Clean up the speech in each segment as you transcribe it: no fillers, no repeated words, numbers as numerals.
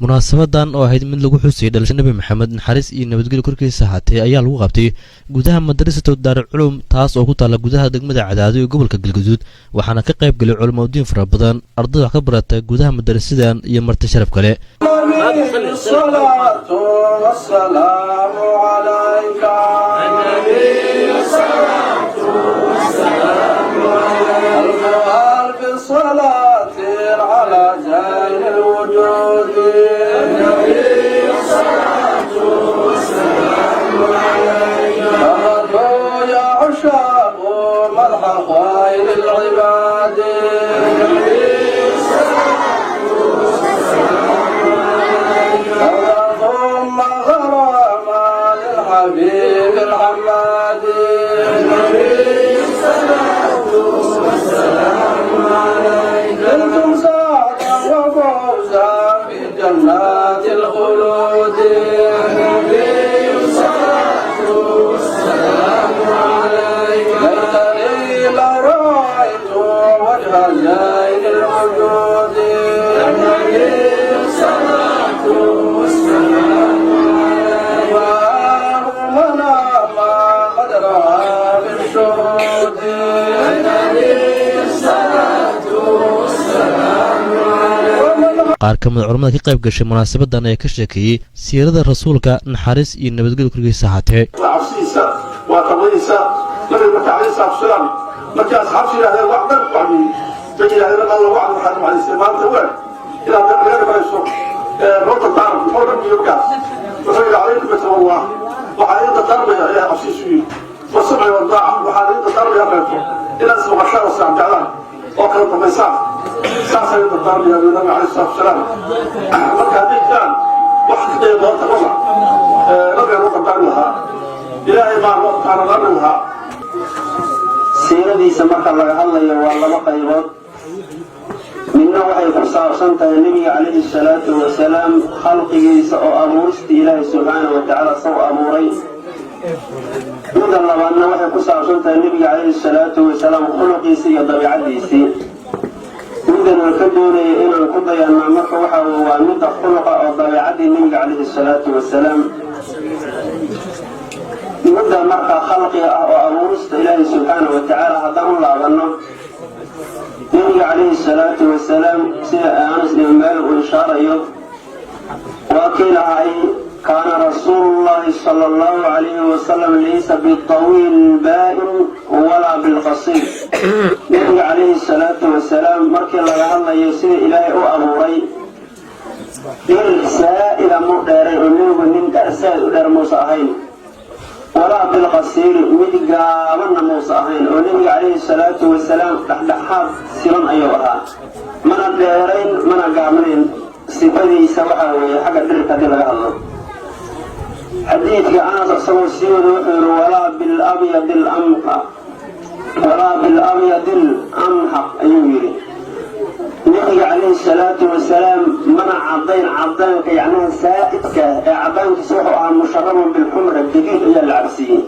munaasabadan oo ahayd mid lagu xusay dhalasho Nabi Maxamed naxariis iyo nabadgelyo korkiisa haatay ayaa lagu qabtay gudaha madrasada Daarul Culuum taas oo ku taala gudaha degmada Cadaado ee gobolka Galgaduud waxaana ka qayb galay culimooyin fara badan ardayda wax ka barata gudaha madrasadan iyo marti sharaf kale جنات الخلود النبي صلاة والسلام عليك ليتني لرأيت وجه زين الوجود النبي صلاة والسلام عليك ومنام قد رأى بالشهود النبي صلاة والسلام عليك qaar ka mid culimada ka qayb gashay munaasabadan ayaa ka sheekeeyay siirada rasuulka naxariis iyo nabadgelyo korkiisa haatee cabsiisa waa qadaysa nabiga taariikh salaam markii asxaabtii ilaahay wacdan qani ilaahay Allah wacdan waxa macaysa maanta waa ila dadka barayso roota taar oo dhan iyo gaas wuxuu ilaahay ku tawawa waxa ay dadarbaya ilaahay cabsiisu wasmay wadaa waxa ay dadarbaya qeybto ila soo qashada saacadaha oo kala dambaysa saasay dadarbaya nabiga alayhi salaam marka hadii wax kale oo tabaga nabiga roota taar lahaa ilaahay baa loo taaranaha siiradiisa marka laga hadlayo waa laba qaybood midna waxay ku saabsan tahay nabiga calayhi salaatu wasalaam khalqigiisa oo abuurista ilaahay subxaanahu wa tacaala soo abuuray midda labaadna waxay ku saabsan tahay nabiga calayhi salaatu wasalaam khuluqiisa iyo dabiicadiisii middan aan ka doonaya inaan ku dayanaa marka waxa waa midda khuluqa oo dabiicadii nabiga calayhi salaatu wasalaam midda marka khalqiga ah oo abuurista ilaahay subxaanahu wa tacaala haddaan u laabano nabiga calayhi salaatu wasalaam sida Anas ibn Malik uu ishaarayo waa kii lahay kaana rasuulullaahi sala allahu calayhi wasalam laysa bitawiil baa'in walaa bilqasiir nabiga calayhi salaatu wasalaam markii laga hadlayo sida ilaahay u abuuray dhir saa'ida mu dheeray oo nabigu nin saa'id u dheer muusa ahayn ولا بالقصير مدقا من موسى أهين ونبي عليه الصلاة والسلام تحدحاب سيران أيوها من الديرين من القاملين سيبدي سوحا وحق الدركة لك الله حديثك أنا صلى السيود ولا بالأبيض الأمحق ولا بالأبيض الأمحق أيوه النبي عليه الصلاة والسلام منع عضين يعني سائدك عضين سوحها مشرب بالحمرة الجديد إلى العبسيين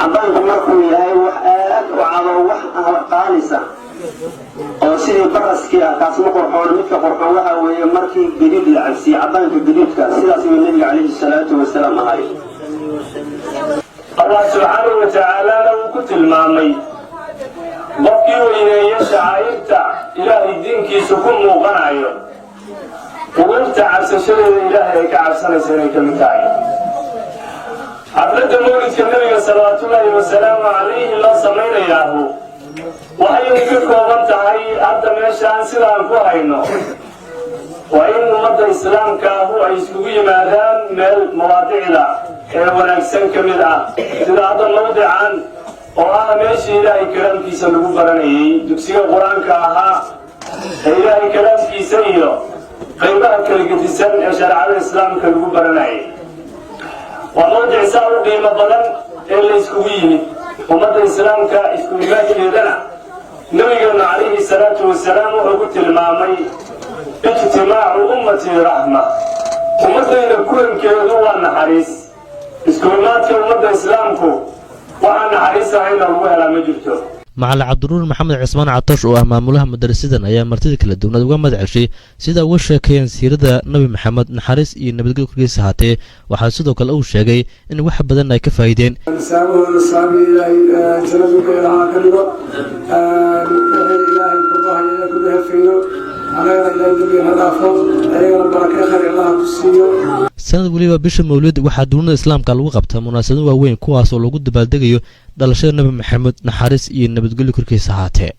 عضين مركم إلهي وحآلات وعضو وحها قالسة وسيدي برسكي كاسم قرحون مثل قرحون وحا وهي مركي جديد العبسي عضين الجديد كسيدة النبي عليه الصلاة والسلام هاي الله سبحانه وتعالى لو كنت المامي qofkii weyneeya shacaa'irta ilaahay diinkiisu ku muuqanayo qulubta cabsashadeeda ilaahay ay ka cabsanaysa inay ka mid tahay xafladda mawlidka nabiga salawaatullaahi wasalaamu calayhi loo samaynayaahu waxay ka kooban tahay hadda meeshaan sidaan ku hayno waa in ummadda islaamka ahu ay iskugu yimaadaan meel mawaadicda ee wanaagsan ka mid ah sida hadda mawdican oo ah meeshii ilaahay kalaamkiisa lagu baranayay dugsiga qur-aanka ahaa ee ilaahay kalaamkiisa iyo qaybaha kala gedisan ee shareecada islaamka lagu baranayay waa mawdic saa u qiimo badan ee la iskugu yimid ummadda islaamka isku imaankeedana nabigeena calayhi salaatu wasalaam wuxuu ku tilmaamay ijtimaacu ummati raxma ummaddayna kulankeedu waa naxariis isku imaadka ummadda islaamku waxaan naxariis ahayna lagu helaa ma jirto macalin cabdiruur maxamed cismaan catosh oo ah maamulaha madrasadan ayaa martida kala duwanaad uga mahad celshay sida uga sheekeeyeen siirada nabi maxamed naxariis iyo nabadgelyo korkiisa haatee waxaa sidoo kale uu sheegay in wax badan ay ka faa'iideen sanad weliba bisha mawlid waxaa duunida islaamka lagu qabtaa munaasabado waaweyn kuwaas oo lagu dabaaldegayo dhalashada nabi maxamed naxariis iyo nabadgelyo korkiisa haatee